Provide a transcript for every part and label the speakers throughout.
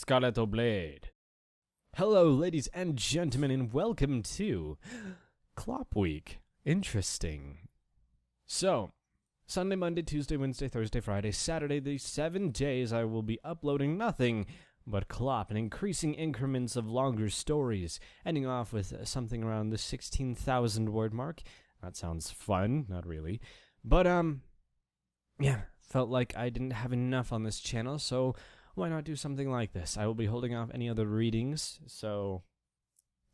Speaker 1: Scarlett Blade. Hello, ladies and gentlemen, and welcome to Clop Week. Interesting. So, Sunday, Monday, Tuesday, Wednesday, Thursday, Friday, Saturday, these 7 days I will be uploading nothing but Clop in increasing increments of longer stories, ending off with something around the 16,000 word mark. That sounds fun, not really. But, felt like I didn't have enough on this channel, so why not do something like this? I will be holding off any other readings, so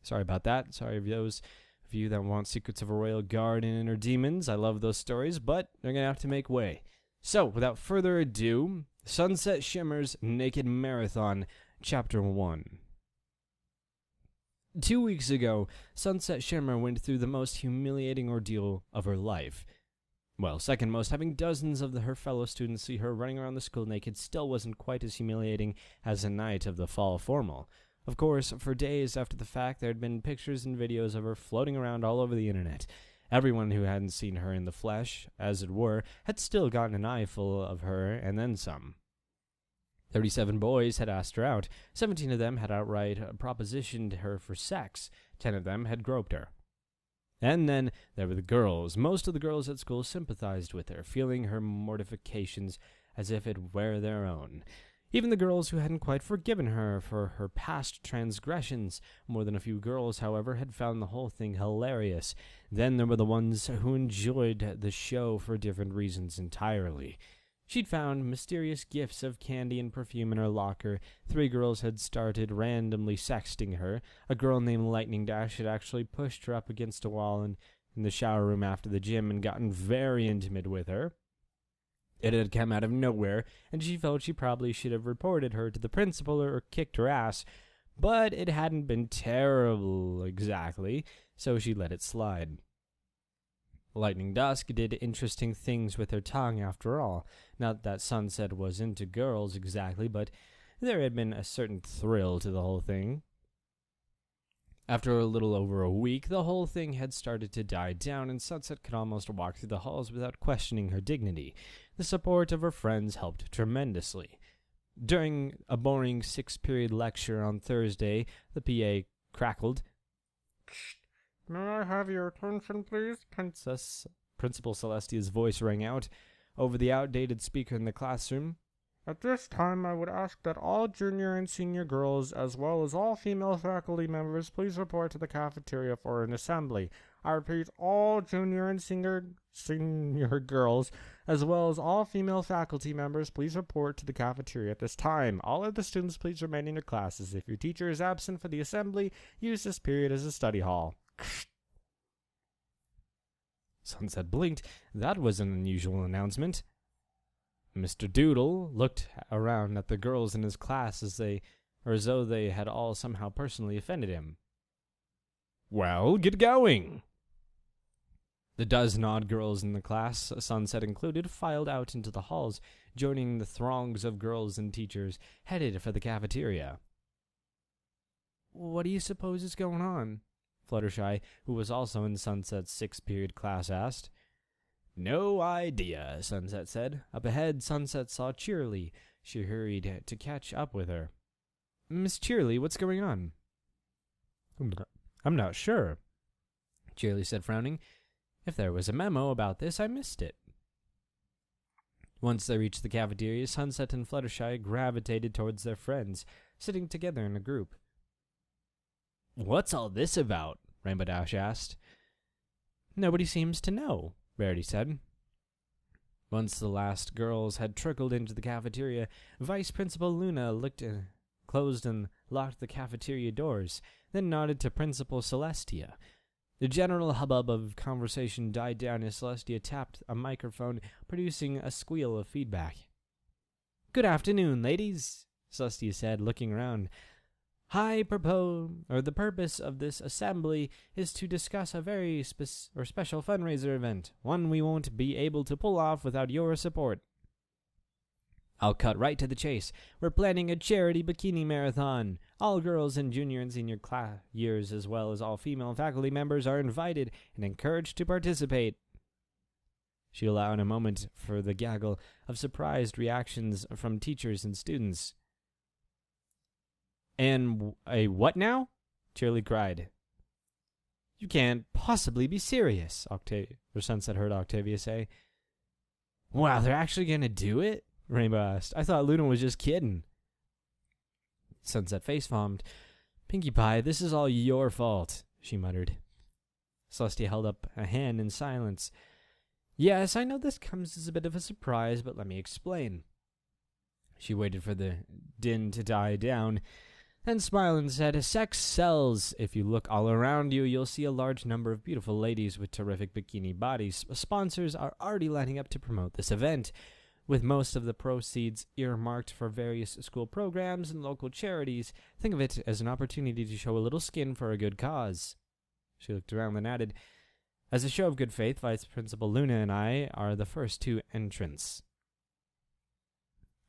Speaker 1: sorry about that. Sorry for those of you that want Secrets of a Royal Guard and Inner Demons. I love those stories, but they're going to have to make way. So, without further ado, Sunset Shimmer's Naked Marathon, Chapter 1. 2 weeks ago, Sunset Shimmer went through the most humiliating ordeal of her life. Well, second most, having dozens of her fellow students see her running around the school naked still wasn't quite as humiliating as the night of the fall formal. Of course, for days after the fact, there had been pictures and videos of her floating around all over the internet. Everyone who hadn't seen her in the flesh, as it were, had still gotten an eyeful of her and then some. 37 boys had asked her out. 17 of them had outright propositioned her for sex. 10 of them had groped her. And then there were the girls. Most of the girls at school sympathized with her, feeling her mortifications as if it were their own. Even the girls who hadn't quite forgiven her for her past transgressions. More than a few girls, however, had found the whole thing hilarious. Then there were the ones who enjoyed the show for different reasons entirely. She'd found mysterious gifts of candy and perfume in her locker. 3 girls had started randomly sexting her. A girl named Lightning Dash had actually pushed her up against a wall in the shower room after the gym and gotten very intimate with her. It had come out of nowhere, and she felt she probably should have reported her to the principal or kicked her ass, but it hadn't been terrible exactly, so she let it slide. Lightning Dusk did interesting things with her tongue after all. Not that Sunset was into girls exactly, but there had been a certain thrill to the whole thing. After a little over a week, the whole thing had started to die down, and Sunset could almost walk through the halls without questioning her dignity. The support of her friends helped tremendously. During a boring 6-period lecture on Thursday, the PA crackled. "May I have your attention, please, Princess?" Principal Celestia's voice rang out over the outdated speaker in the classroom. "At this time, I would ask that all junior and senior girls, as well as all female faculty members, please report to the cafeteria for an assembly. I repeat, all junior and senior girls, as well as all female faculty members, please report to the cafeteria at this time. All of the students, please remain in your classes. If your teacher is absent for the assembly, use this period as a study hall." Sunset blinked. That was an unusual announcement. Mr. Doodle looked around at the girls in his class as though they had all somehow personally offended him. "Well, get going." The dozen-odd girls in the class, Sunset included, filed out into the halls, joining the throngs of girls and teachers headed for the cafeteria. "What do you suppose is going on?" Fluttershy, who was also in Sunset's 6-period class, asked. "No idea," Sunset said. Up ahead, Sunset saw Cheerly. She hurried to catch up with her. "Miss Cheerly, what's going on?" I'm not sure," Cheerly said, frowning. "If there was a memo about this, I missed it." Once they reached the cafeteria, Sunset and Fluttershy gravitated towards their friends, sitting together in a group. "What's all this about?" Rainbow Dash asked. "Nobody seems to know," Rarity said. Once the last girls had trickled into the cafeteria, Vice Principal Luna closed and locked the cafeteria doors, then nodded to Principal Celestia. The general hubbub of conversation died down as Celestia tapped a microphone, producing a squeal of feedback. "Good afternoon, ladies," Celestia said, looking around. The purpose of this assembly is to discuss a very special fundraiser event, one we won't be able to pull off without your support. I'll cut right to the chase. We're planning a charity bikini marathon. All girls in junior and senior class years, as well as all female faculty members, are invited and encouraged to participate. She allowed a moment for the gaggle of surprised reactions from teachers and students. And a what now? Cheerily cried. You can't possibly be serious, Sunset heard Octavia say. Wow, they're actually going to do it? Rainbow asked. I thought Luna was just kidding. Sunset face-palmed. Pinkie Pie, this is all your fault, she muttered. Celestia held up a hand in silence. Yes, I know this comes as a bit of a surprise, but let me explain. She waited for the din to die down, then smiled and said, Sex sells. If you look all around you, you'll see a large number of beautiful ladies with terrific bikini bodies. Sponsors are already lining up to promote this event, with most of the proceeds earmarked for various school programs and local charities. Think of it as an opportunity to show a little skin for a good cause. She looked around and added, As a show of good faith, Vice Principal Luna and I are the first two entrants.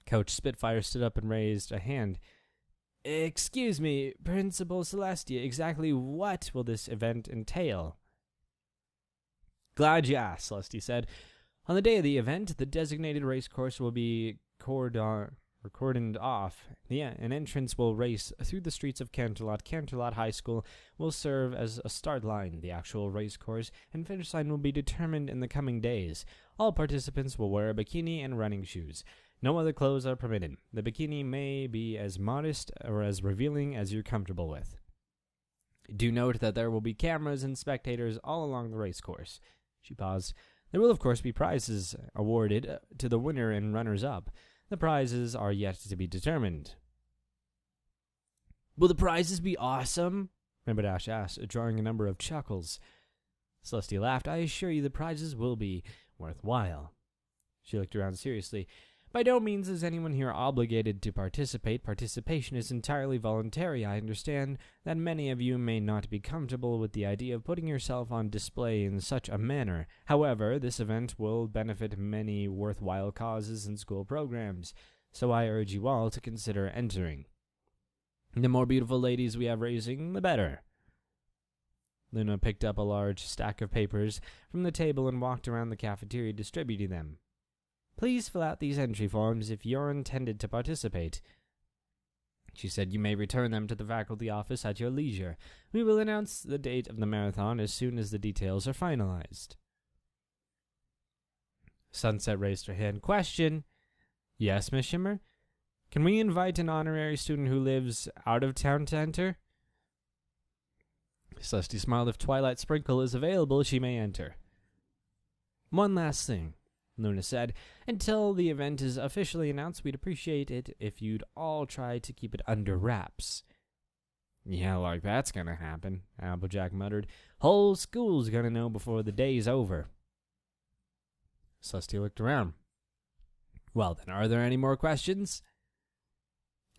Speaker 1: Coach Spitfire stood up and raised a hand. Excuse me, Principal Celestia, exactly what will this event entail? Glad you asked, Celestia said. On the day of the event, the designated race course will be cordoned off. An entrance will race through the streets of Canterlot. Canterlot High School will serve as a start line. The actual race course and finish line will be determined in the coming days. All participants will wear a bikini and running shoes. No other clothes are permitted. The bikini may be as modest or as revealing as you're comfortable with. Do note that there will be cameras and spectators all along the race course. She paused. There will, of course, be prizes awarded to the winner and runners-up. The prizes are yet to be determined. Will the prizes be awesome? Rainbow Dash asked, drawing a number of chuckles. Celestia laughed. I assure you the prizes will be worthwhile. She looked around seriously. By no means is anyone here obligated to participate. Participation is entirely voluntary. I understand that many of you may not be comfortable with the idea of putting yourself on display in such a manner. However, this event will benefit many worthwhile causes and school programs, so I urge you all to consider entering. The more beautiful ladies we have racing, the better. Luna picked up a large stack of papers from the table and walked around the cafeteria distributing them. Please fill out these entry forms if you're intended to participate. She said you may return them to the faculty office at your leisure. We will announce the date of the marathon as soon as the details are finalized. Sunset raised her hand. Question. Yes, Miss Shimmer? Can we invite an honorary student who lives out of town to enter? Celestia smiled. If Twilight Sprinkle is available, she may enter. One last thing, Luna said. Until the event is officially announced, we'd appreciate it if you'd all try to keep it under wraps. Yeah, like that's gonna happen, Applejack muttered. Whole school's gonna know before the day's over. Celestia looked around. Well then, are there any more questions?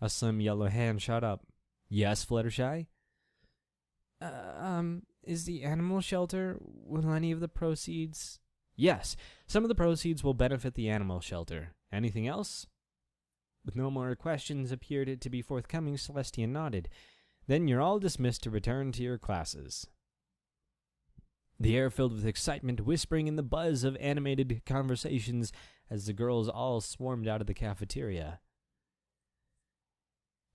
Speaker 1: A slim yellow hand shot up. Yes, Fluttershy? Is the animal shelter, will any of the proceeds... Yes, some of the proceeds will benefit the animal shelter. Anything else? With no more questions appeared to be forthcoming, Celestia nodded. Then you're all dismissed to return to your classes. The air filled with excitement, whispering, and the buzz of animated conversations as the girls all swarmed out of the cafeteria.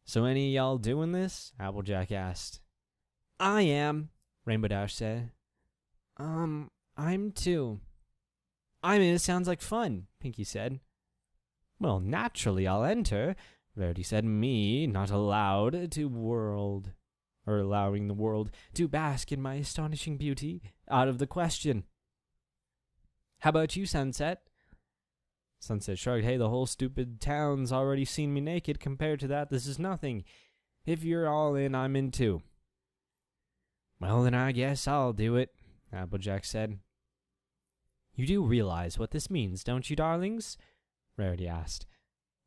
Speaker 1: So any of y'all doing this? Applejack asked. I am, Rainbow Dash said. I'm too. I mean, it sounds like fun, Pinkie said. Well, naturally I'll enter, Verity said. Me, not allowing the world to bask in my astonishing beauty, out of the question. How about you, Sunset? Sunset shrugged. Hey, the whole stupid town's already seen me naked. Compared to that, this is nothing. If you're all in, I'm in too. Well, then I guess I'll do it, Applejack said. You do realize what this means, don't you, darlings? Rarity asked.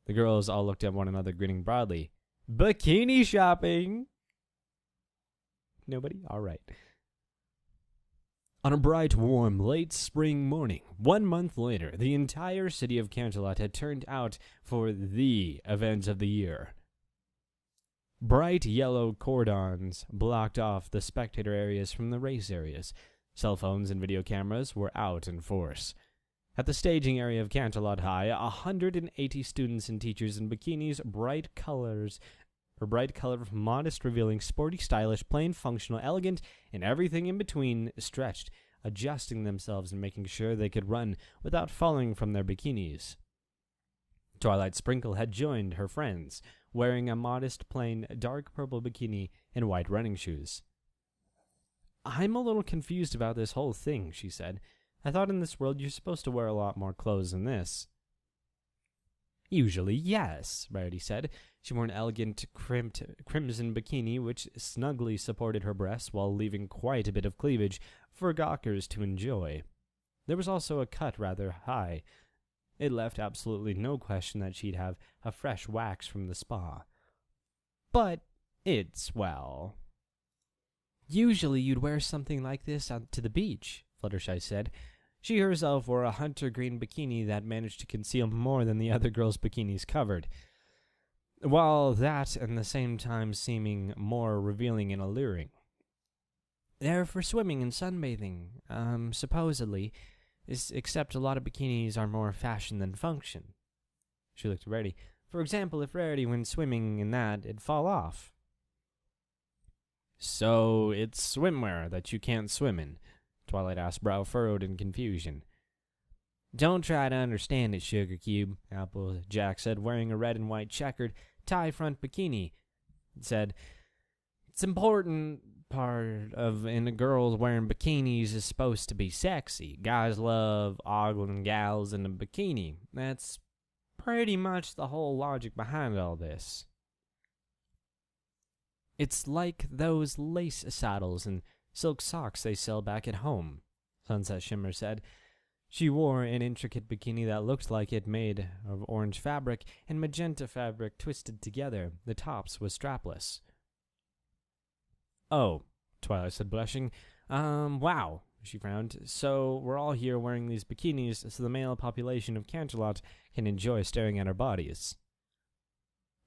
Speaker 1: The girls all looked at one another, grinning broadly. Bikini shopping! Nobody? All right. On a bright, warm, late spring morning, 1 month later, the entire city of Canterlot had turned out for the event of the year. Bright yellow cordons blocked off the spectator areas from the race areas. Cell phones and video cameras were out in force. At the staging area of Canterlot High, 180 students and teachers in bikinis, bright colors Her bright color, modest, revealing, sporty, stylish, plain, functional, elegant, and everything in between stretched, adjusting themselves and making sure they could run without falling from their bikinis. Twilight Sprinkle had joined her friends, wearing a modest, plain, dark purple bikini and white running shoes. "I'm a little confused about this whole thing," she said. "I thought in this world you're supposed to wear a lot more clothes than this." "Usually, yes," Rarity said. She wore an elegant, crimson bikini which snugly supported her breasts while leaving quite a bit of cleavage for gawkers to enjoy. There was also a cut rather high. It left absolutely no question that she'd have a fresh wax from the spa. But it's, well... "Usually you'd wear something like this out to the beach," Fluttershy said. She herself wore a hunter green bikini that managed to conceal more than the other girls' bikinis covered, while that at the same time seeming more revealing and alluring. "They're for swimming and sunbathing, supposedly, except a lot of bikinis are more fashion than function." She looked at Rarity. "For example, if Rarity went swimming in that, it'd fall off." "So it's swimwear that you can't swim in?" Twilight asked, brow furrowed in confusion. "Don't try to understand it, Sugar Cube," Applejack said, wearing a red and white checkered tie-front bikini. It said, "It's important part of in a girl wearing bikinis is supposed to be sexy. Guys love ogling gals in a bikini. That's pretty much the whole logic behind all this." "It's like those lace saddles and silk socks they sell back at home," Sunset Shimmer said. She wore an intricate bikini that looked like it made of orange fabric and magenta fabric twisted together. The tops was strapless. "Oh," Twilight said, blushing. Wow," she frowned. "So we're all here wearing these bikinis so the male population of Canterlot can enjoy staring at our bodies."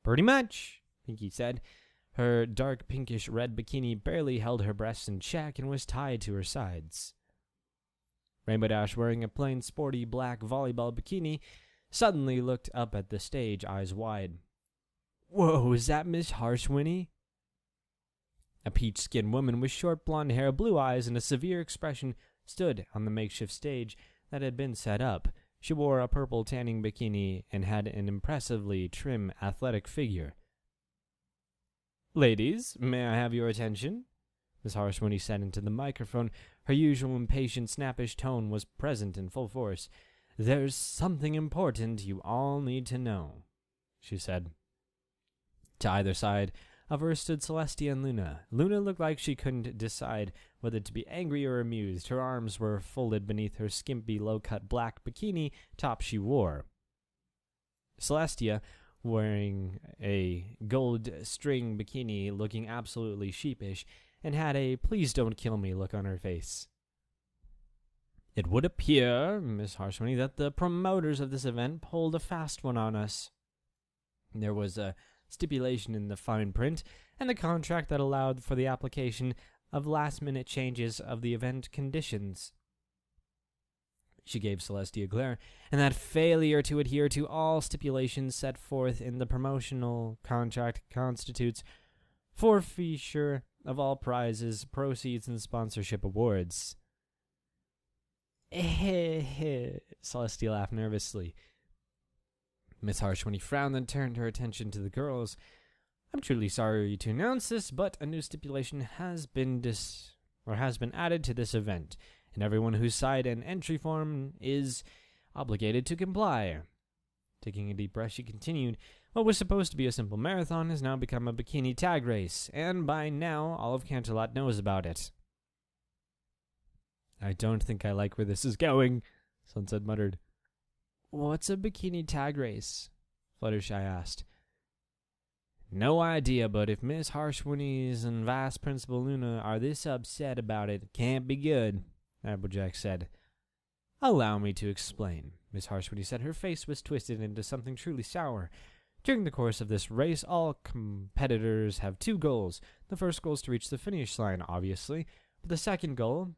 Speaker 1: "Pretty much," Pinky said. Her dark pinkish-red bikini barely held her breasts in check and was tied to her sides. Rainbow Dash, wearing a plain, sporty black volleyball bikini, suddenly looked up at the stage, eyes wide. "Whoa, is that Miss Harshwinny?" A peach-skinned woman with short blonde hair, blue eyes, and a severe expression stood on the makeshift stage that had been set up. She wore a purple tanning bikini and had an impressively trim, athletic figure. "Ladies, may I have your attention?" Miss Harshwinny said into the microphone. Her usual impatient, snappish tone was present in full force. "There's something important you all need to know," she said. To either side of her stood Celestia and Luna. Luna looked like she couldn't decide whether to be angry or amused. Her arms were folded beneath her skimpy, low-cut black bikini top she wore. Celestia, wearing a gold string bikini, looking absolutely sheepish, and had a please-don't-kill-me look on her face. "It would appear, Miss Harshwinny, that the promoters of this event pulled a fast one on us. There was a stipulation in the fine print and the contract that allowed for the application of last-minute changes of the event conditions." She gave Celestia a glare. "And that failure to adhere to all stipulations set forth in the promotional contract constitutes forfeiture of all prizes, proceeds, and sponsorship awards." Celestia laughed nervously. Miss Harshwinny frowned and turned her attention to the girls. "I'm truly sorry to announce this, but a new stipulation has been added to this event, and everyone who signed an entry form is obligated to comply." Taking a deep breath, she continued, "What was supposed to be a simple marathon has now become a bikini tag race, and by now all of Canterlot knows about it." "I don't think I like where this is going," Sunset muttered. "What's a bikini tag race?" Fluttershy asked. "No idea, but if Miss Harshwinny's and Vice Principal Luna are this upset about it, it can't be good," Applejack said. "Allow me to explain," Miss Harshwinny said. Her face was twisted into something truly sour. "During the course of this race, all competitors have two goals. The first goal is to reach the finish line, obviously, but the second goal,"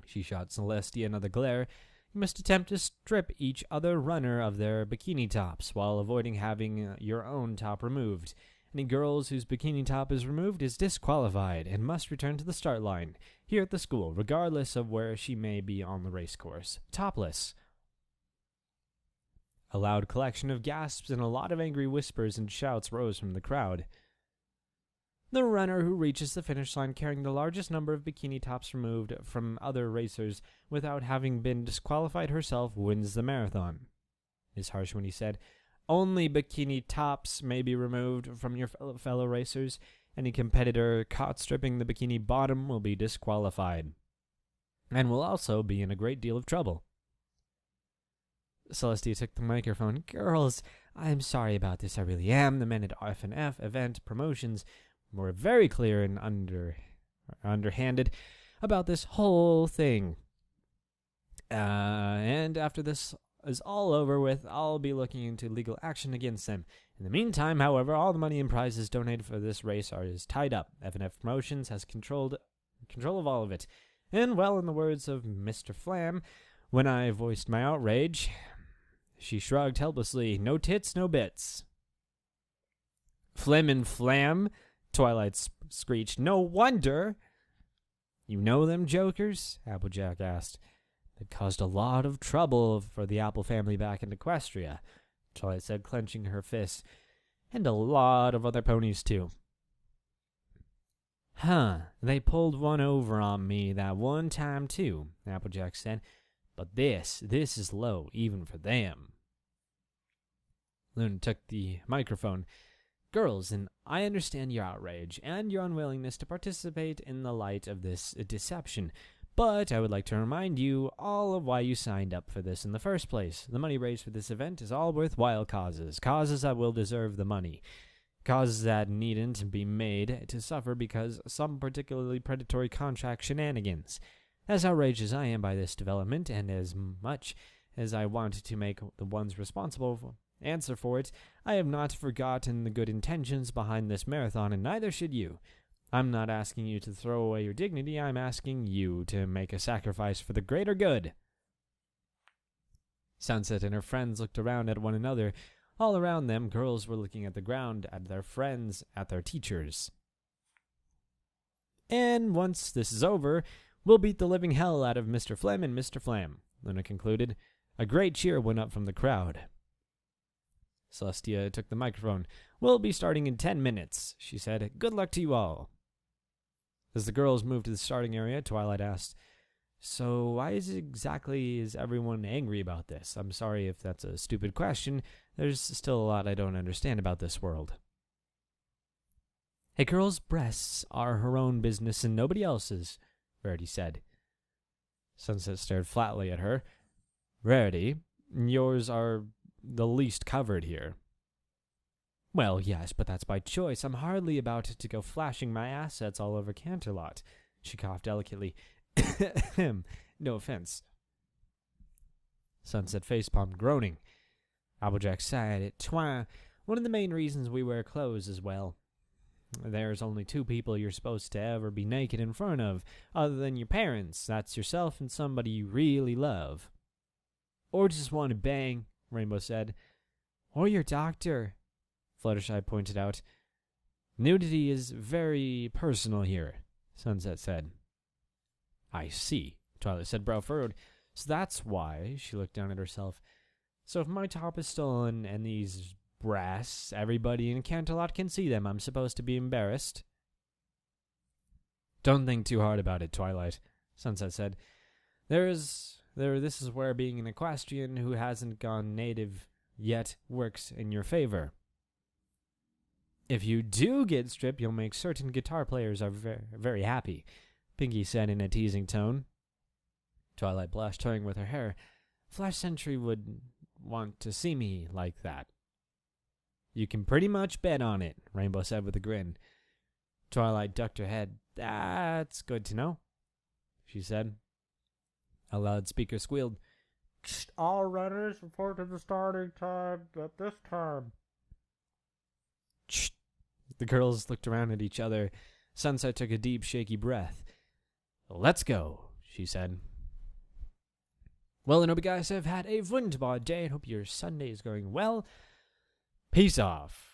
Speaker 1: she shot Celestia another glare, "you must attempt to strip each other runner of their bikini tops while avoiding having your own top removed. Any girls whose bikini top is removed is disqualified and must return to the start line here at the school, regardless of where she may be on the race course, topless. A loud collection of gasps and a lot of angry whispers and shouts rose from the crowd. The runner who reaches the finish line carrying the largest number of bikini tops removed from other racers without having been disqualified herself wins the marathon. Ms. Harshwini said, "Only bikini tops may be removed from your fellow racers. Any competitor caught stripping the bikini bottom will be disqualified and will also be in a great deal of trouble." Celestia took the microphone. "Girls, I'm sorry about this, I really am. The men at F&F event promotions were very clear and underhanded about this whole thing. And after this is all over with, I'll be looking into legal action against them. In the meantime, however, all the money and prizes donated for this race is tied up. F&F Promotions has control of all of it. And, well, in the words of Mr. Flam, when I voiced my outrage, she shrugged helplessly. No tits, no bits." "Flim and Flam?" Twilight screeched. "No wonder." "You know them jokers?" Applejack asked. "They caused a lot of trouble for the Apple family back in Equestria," Twilight said, clenching her fists. "And a lot of other ponies, too." "Huh, they pulled one over on me that one time, too," Applejack said. "But this is low, even for them." Luna took the microphone. "Girls, and I understand your outrage and your unwillingness to participate in the light of this deception, but I would like to remind you all of why you signed up for this in the first place. The money raised for this event is all worthwhile causes that will deserve the money, causes that needn't be made to suffer because some particularly predatory contract shenanigans. As outraged as I am by this development, and as much as I want to make the ones responsible answer for it, I have not forgotten the good intentions behind this marathon, and neither should you. I'm not asking you to throw away your dignity, I'm asking you to make a sacrifice for the greater good." Sunset and her friends looked around at one another. All around them, girls were looking at the ground, at their friends, at their teachers. "And once this is over, we'll beat the living hell out of Mr. Flam and Mr. Flam," Luna concluded. A great cheer went up from the crowd. Celestia took the microphone. "We'll be starting in 10 minutes, she said. "Good luck to you all." As the girls moved to the starting area, Twilight asked, "So why exactly is everyone angry about this? I'm sorry if that's a stupid question. There's still a lot I don't understand about this world." "A girl's breasts are her own business and nobody else's," Rarity said. Sunset stared flatly at her. "Rarity, yours are the least covered here." "Well, yes, but that's by choice. I'm hardly about to go flashing my assets all over Canterlot." She coughed delicately. "No offense." Sunset facepalmed, groaning. Applejack sighed. "One of the main reasons we wear clothes as well. There's only 2 people you're supposed to ever be naked in front of, other than your parents. That's yourself and somebody you really love." "Or just want to bang," Rainbow said. "Or your doctor," Fluttershy pointed out. "Nudity is very personal here," Sunset said. "I see," Twilight said, brow furrowed. "So that's why," she looked down at herself. "So if my top is stolen and these breasts, everybody in Canterlot can see them, I'm supposed to be embarrassed?" "Don't think too hard about it, Twilight," Sunset said. This is where being an equestrian who hasn't gone native yet works in your favor. If you do get stripped, you'll make certain guitar players are very happy," Pinky said in a teasing tone. Twilight blushed, toying with her hair. "Flash Sentry would want to see me like that." "You can pretty much bet on it," Rainbow said with a grin. Twilight ducked her head. "That's good to know," she said. A loudspeaker squealed, "All runners report to the starting time at this time." The girls looked around at each other. Sunset took a deep, shaky breath. "Let's go," she said. "Well, I hope you guys have had a wunderbar day and hope your Sunday is going well. Peace off."